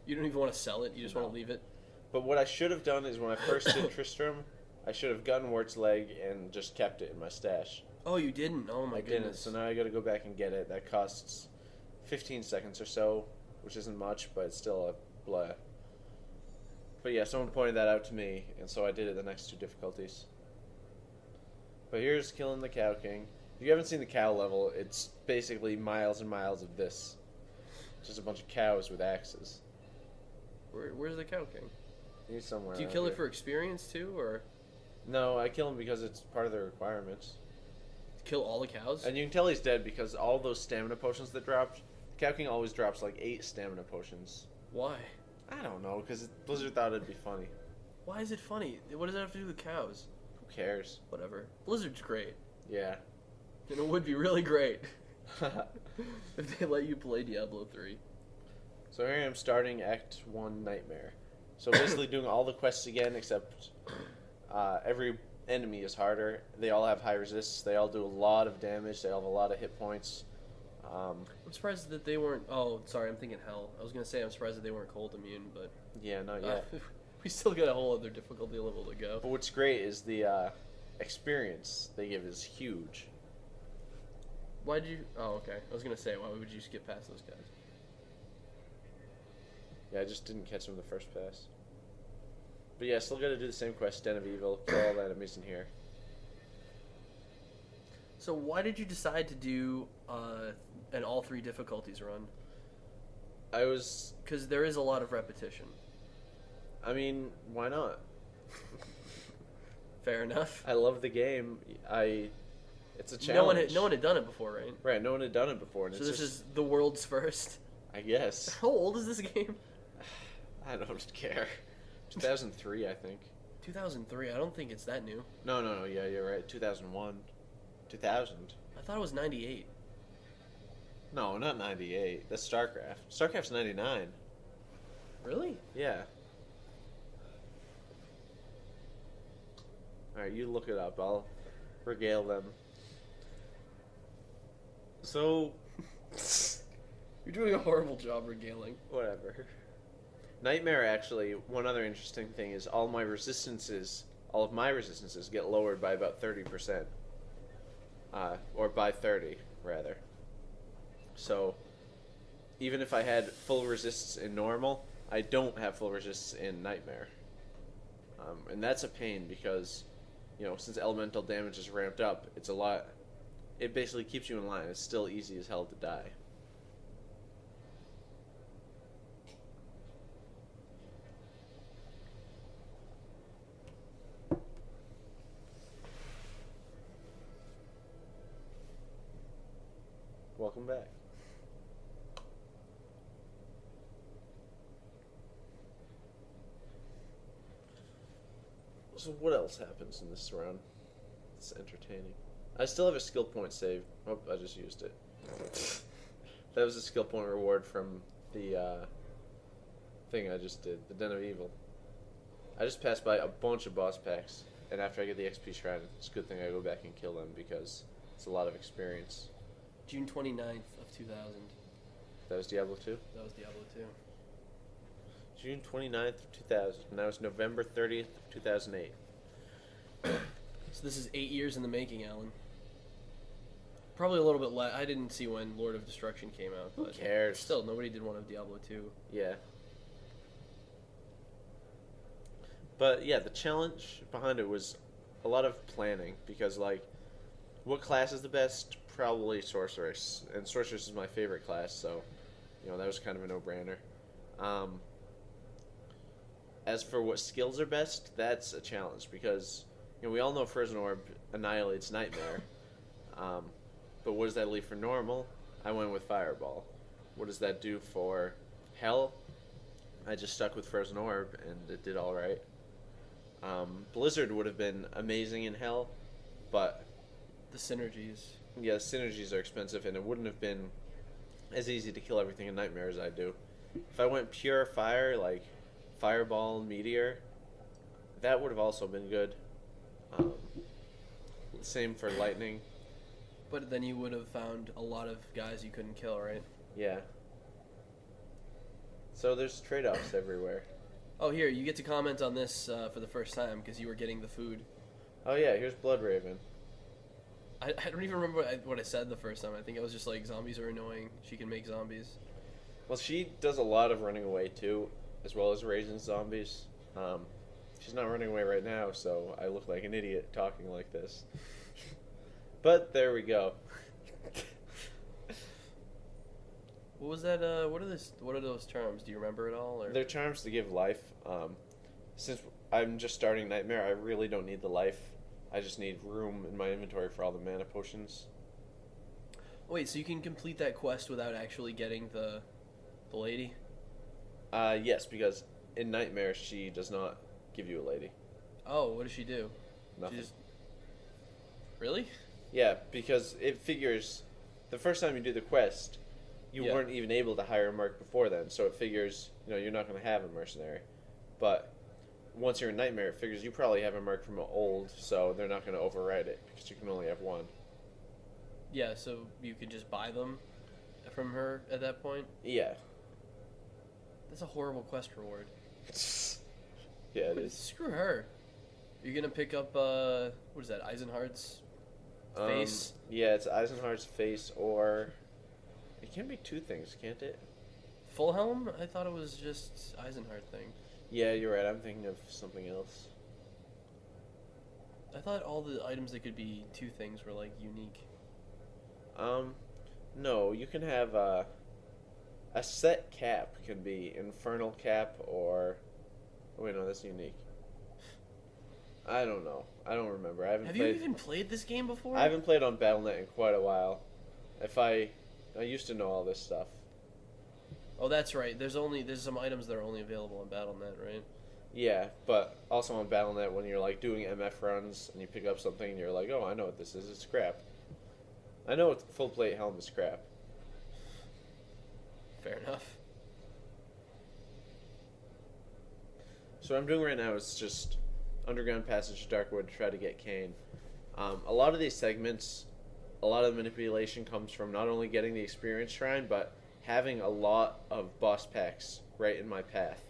You don't even want to sell it. You just want to leave it. But what I should have done is when I first did Tristram, I should have gotten Wart's leg and just kept it in my stash. Oh, you didn't? Oh my I goodness. didn't, so now I got to go back and get it. That costs 15 seconds or so, which isn't much, but it's still a blah. But yeah, someone pointed that out to me, and so I did it the next two difficulties. But here's killing the Cow King. If you haven't seen the cow level, it's basically miles and miles of this. Just a bunch of cows with axes. Where's the Cow King? He's somewhere. Do you kill it for experience too, or No, I kill him because it's part of the requirements. kill all the cows? And you can tell he's dead because all those stamina potions that dropped, Cow King always drops like 8 stamina potions. Why? I don't know, because Blizzard thought it'd be funny. Why is it funny? What does that have to do with cows? Who cares? Whatever. Blizzard's great. Yeah. And it would be really great if they let you play Diablo 3. So here I am starting Act 1 Nightmare. So basically doing all the quests again, except every enemy is harder. They all have high resists. They all do a lot of damage. They all have a lot of hit points. I'm surprised that they weren't... Oh, sorry, I'm thinking hell. I was going to say I'm surprised that they weren't cold immune, but... Yeah, not yet. We still got a whole other difficulty level to go. But what's great is the experience they give is huge. Why'd you... Oh, okay. I was going to say, why would you skip past those guys? Yeah, I just didn't catch them the first pass. But yeah, still got to do the same quest, Den of Evil, kill all the enemies in here. So why did you decide to do an all 3 difficulties run? I was... Because there is a lot of repetition. I mean, why not? Fair enough. I love the game. It's a challenge. No one had done it before, right? Right, no one had done it before. And So this is the world's first? I guess. How old is this game? I don't care. 2003, I think. 2003. I don't think it's that new. No, yeah, you're right. 2001. 2000. I thought it was 98. No, not 98. That's StarCraft. StarCraft's 99. Really? Yeah. Alright, you look it up. I'll regale them. So... You're doing a horrible job regaling. Whatever. Nightmare, actually, one other interesting thing is all of my resistances get lowered by about 30%. Or by 30, rather. So, even if I had full resists in normal, I don't have full resists in Nightmare. And that's a pain because, you know, since elemental damage is ramped up, it's a lot... It basically keeps you in line. It's still easy as hell to die. Welcome back. So what else happens in this round? It's entertaining. I still have a skill point saved. Oh, I just used it. That was a skill point reward from the thing I just did, the Den of Evil. I just passed by a bunch of boss packs, and after I get the XP Shrine, it's a good thing I go back and kill them because it's a lot of experience. June 29th of 2000. That was Diablo 2? That was Diablo 2. June 29th of 2000. Now it's November 30th of 2008. So this is 8 years in the making, Alan. Probably a little bit less. I didn't see when Lord of Destruction came out. Who But cares? Still, nobody did one of Diablo 2. Yeah. But yeah, the challenge behind it was a lot of planning because, like, what class is the best? Probably Sorceress. And Sorceress is my favorite class, so, you know, that was kind of a no-brainer. As for what skills are best, that's a challenge because, you know, we all know Frozen Orb annihilates Nightmare. But what does that leave for normal? I went with Fireball. What does that do for Hell? I just stuck with Frozen Orb, and it did alright. Blizzard would have been amazing in Hell, but... The synergies. Yeah, the synergies are expensive, and it wouldn't have been as easy to kill everything in Nightmare as I do. If I went pure fire, like Fireball, Meteor, that would have also been good. Same for Lightning. But then you would have found a lot of guys you couldn't kill, right? Yeah. So there's trade-offs everywhere. Oh, here, you get to comment on this for the first time because you were getting the food. Oh yeah, here's Blood Raven. I don't even remember what I said the first time. I think it was just like zombies are annoying. She can make zombies. Well, she does a lot of running away too, as well as raising zombies. She's not running away right now, so I look like an idiot talking like this. But there we go. What was that? What are those terms? Do you remember it all? Or? They're charms to give life. Since I'm just starting Nightmare, I really don't need the life. I just need room in my inventory for all the mana potions. Wait, so you can complete that quest without actually getting the lady? Yes, because in Nightmare she does not give you a lady. Oh, what does she do? Nothing. She just... Really? Yeah, because it figures the first time you do the quest, you Yeah. weren't even able to hire a merc before then, so it figures, you're not going to have a mercenary. But once you're in Nightmare, it figures you probably have a merc from old, so they're not going to override it, because you can only have one. Yeah, so you could just buy them from her at that point? Yeah. That's a horrible quest reward. Yeah, it is. Screw her. You're gonna pick up, what is that, Eisenhardt's face? Yeah, it's Eisenhardt's face, or... It can be two things, can't it? Full Helm? I thought it was just Eisenhardt thing. Yeah, you're right. I'm thinking of something else. I thought all the items that could be two things were, like, unique. No, you can have, a set cap can be Infernal Cap, or... Oh, wait, no, that's unique. I don't know. I don't remember. I haven't Have played... you even played this game before? I haven't played on Battle.net in quite a while. I used to know all this stuff. Oh, that's right. There's some items that are only available on Battle.net, right? Yeah, but also on Battle.net when you're like doing MF runs and you pick up something and you're like, oh, I know what this is. It's crap. I know full plate helm is crap. Fair enough. So what I'm doing right now is just Underground Passage to Darkwood to try to get Kane. A lot of these segments, a lot of the manipulation comes from not only getting the experience shrine, but having a lot of boss packs right in my path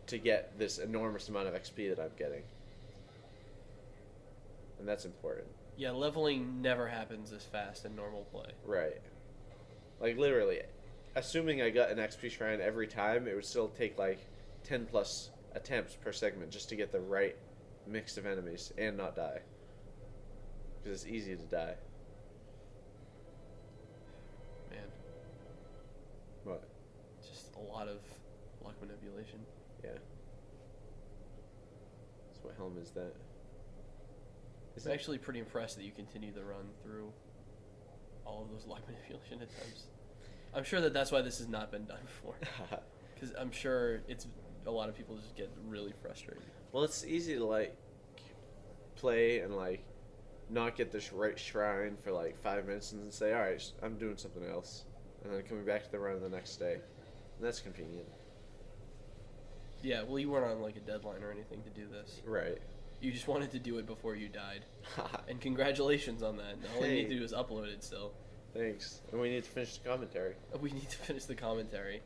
to get this enormous amount of XP that I'm getting. And that's important. Yeah, leveling never happens as fast in normal play. Right. Like, literally, assuming I got an XP shrine every time, it would still take, like, 10 plus attempts per segment just to get the right mix of enemies and not die. Because it's easy to die. Man, What? just a lot of luck manipulation. Yeah. So what helm is that? Is I'm it? actually pretty impressed that you continue the run through all of those luck manipulation attempts. I'm sure that that's why this has not been done before. Because I'm sure a lot of people just get really frustrated. Well, it's easy to, like, play and, like, not get this right shrine for, like, 5 minutes and then say, alright, I'm doing something else. And then coming back to the run the next day. And that's convenient. Yeah, well, you weren't on like a deadline or anything to do this. Right. You just wanted to do it before you died. And congratulations on that. All you need to do is upload it still. Thanks. And we need to finish the commentary. We need to finish the commentary.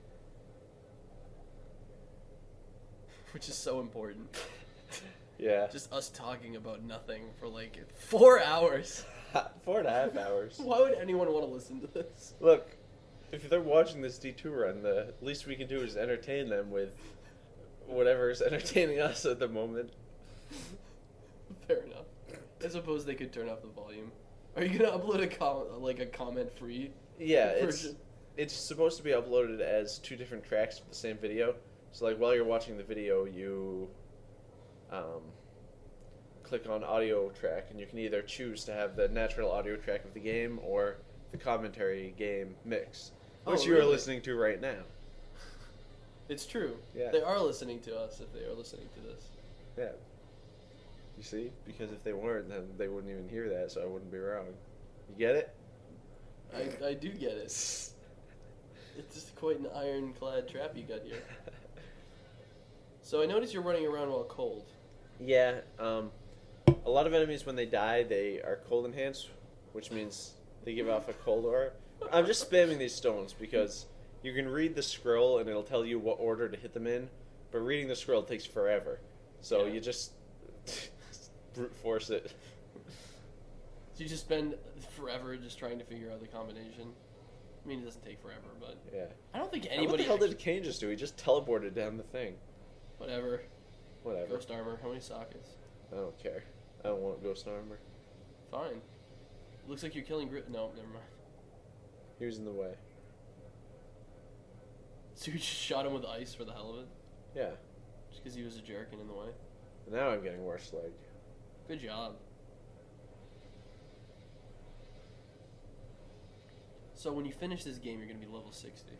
Which is so important. Yeah. Just us talking about nothing for like 4 hours. 4.5 hours. Why would anyone want to listen to this? Look, if they're watching this D2 run, the least we can do is entertain them with whatever is entertaining us at the moment. Fair enough. I suppose they could turn off the volume. Are you gonna upload a comment-free? Yeah, version? it's supposed to be uploaded as 2 different tracks of the same video. So, like, while you're watching the video, you click on audio track, and you can either choose to have the natural audio track of the game or the commentary game mix, which you are really? listening to right now. It's true. Yeah. They are listening to us if they are listening to this. Yeah. You see? Because if they weren't, then they wouldn't even hear that, so I wouldn't be wrong. You get it? I do get it. It's just quite an ironclad trap you got here. So I notice you're running around while cold. Yeah, a lot of enemies, when they die, they are cold enhanced, which means they give off a cold aura. I'm just spamming these stones because you can read the scroll and it'll tell you what order to hit them in, but reading the scroll takes forever. So Yeah. you just brute force it. So you just spend forever just trying to figure out the combination. I mean, it doesn't take forever, but Yeah. I don't think What anybody. the hell did Kane just do? He just teleported down the thing. Whatever. Whatever. Ghost armor. How many sockets? I don't care. I don't want ghost armor. Fine. Looks like you're killing Grit. No, never mind. He was in the way. So you just shot him with ice for the hell of it? Yeah. Just because he was a jerk and in the way? Now I'm getting worse leg. Good job. So when you finish this game, you're going to be level 60.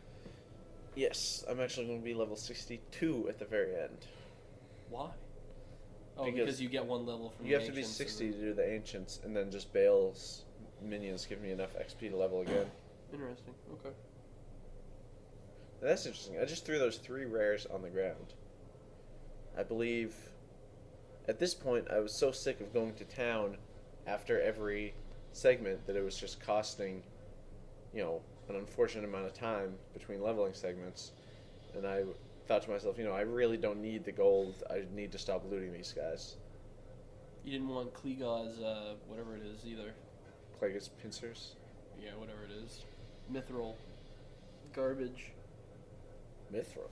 Yes, I'm actually going to be level 62 at the very end. Why? Oh, Because because you get one level from You the have to be ancients 60 and to do the Ancients, and then just Bale's minions give me enough XP to level again. then- Interesting. Okay. That's interesting. I just threw those 3 rares on the ground. I believe at this point I was so sick of going to town after every segment that it was just costing, an unfortunate amount of time between leveling segments. And I thought to myself, I really don't need the gold. I need to stop looting these guys. You didn't want Kliegau's, whatever it is, either. Plagueis pincers. Yeah, whatever it is. Mithril. Garbage. Mithril.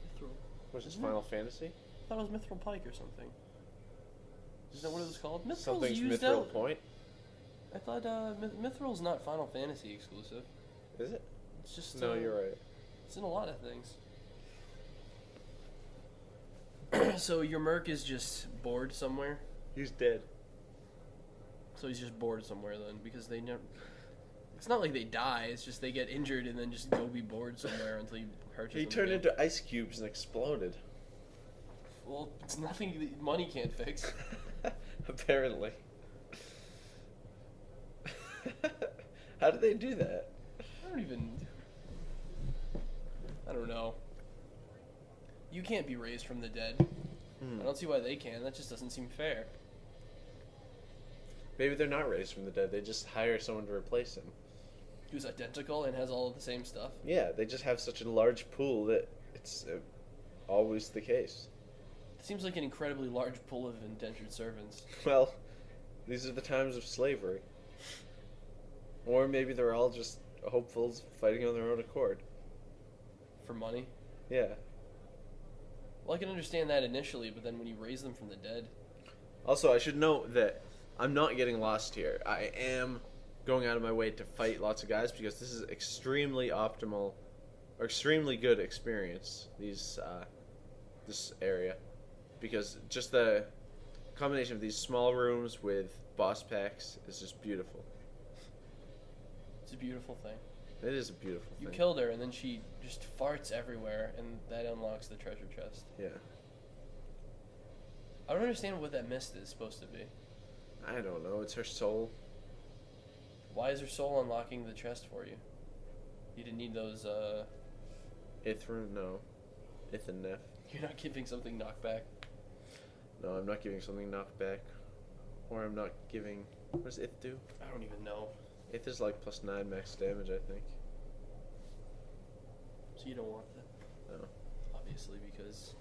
Mithril. Was this Isn't it? Final Fantasy? I thought it was Mithril Pike or something. Is that what it was called? Mithril's Something's used Mithril out. Point. I thought Mithril's not Final Fantasy exclusive. Is it? It's just No, you're right. It's in a lot of things. So your merc is just bored somewhere. He's dead. So he's just bored somewhere then, because they never. It's not like they die. It's just they get injured and then just go be bored somewhere until you purchase. He them turned again. into ice cubes and exploded. Well, it's nothing that money can't fix. Apparently. How did they do that? I don't know. You can't be raised from the dead. Hmm. I don't see why they can. That just doesn't seem fair. Maybe they're not raised from the dead. They just hire someone to replace him. Who's identical and has all of the same stuff. Yeah, they just have such a large pool that it's always the case. It seems like an incredibly large pool of indentured servants. Well, these are the times of slavery. Or maybe they're all just hopefuls fighting on their own accord. For money? Yeah. Well, I can understand that initially, but then when you raise them from the dead... Also, I should note that I'm not getting lost here. I am going out of my way to fight lots of guys because this is extremely optimal, or extremely good experience, this area. Because just the combination of these small rooms with boss packs is just beautiful. It's a beautiful thing. It is a beautiful thing. You killed her, and then she just farts everywhere, and that unlocks the treasure chest. Yeah. I don't understand what that mist is supposed to be. I don't know. It's her soul. Why is her soul unlocking the chest for you? You didn't need those, Ithra, no. Ithanef. You're not giving something knockback. No, I'm not giving something knockback. Or I'm not giving... What does Ith do? I don't even know. Ith is like +9 max damage, I think. So you don't want that. No. Obviously, because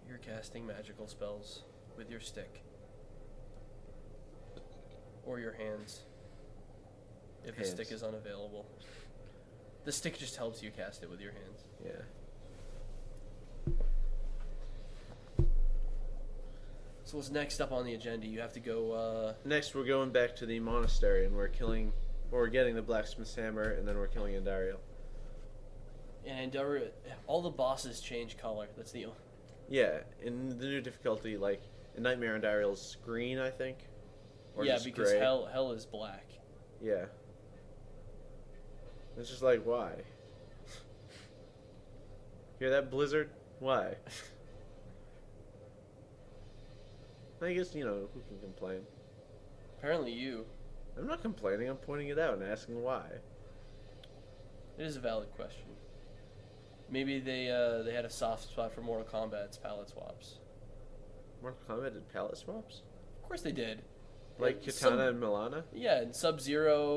you're casting magical spells with your stick. Or your hands. If the stick is unavailable. The stick just helps you cast it with your hands. Yeah. So what's next up on the agenda? You have to go, Next, we're going back to the monastery, and we're getting the blacksmith's hammer, and then we're killing Andariel. and all the bosses change color. That's the... Yeah, in the new difficulty, like, in Nightmare Andariel's green, I think? Or yeah, just because gray. hell is black. Yeah. It's just like, why? Hear that, Blizzard? Why? I guess, who can complain? Apparently you. I'm not complaining, I'm pointing it out and asking why. It is a valid question. Maybe they had a soft spot for Mortal Kombat's palette swaps. Mortal Kombat did palette swaps? Of course they did. Like Kitana and Milana? Yeah, and Sub-Zero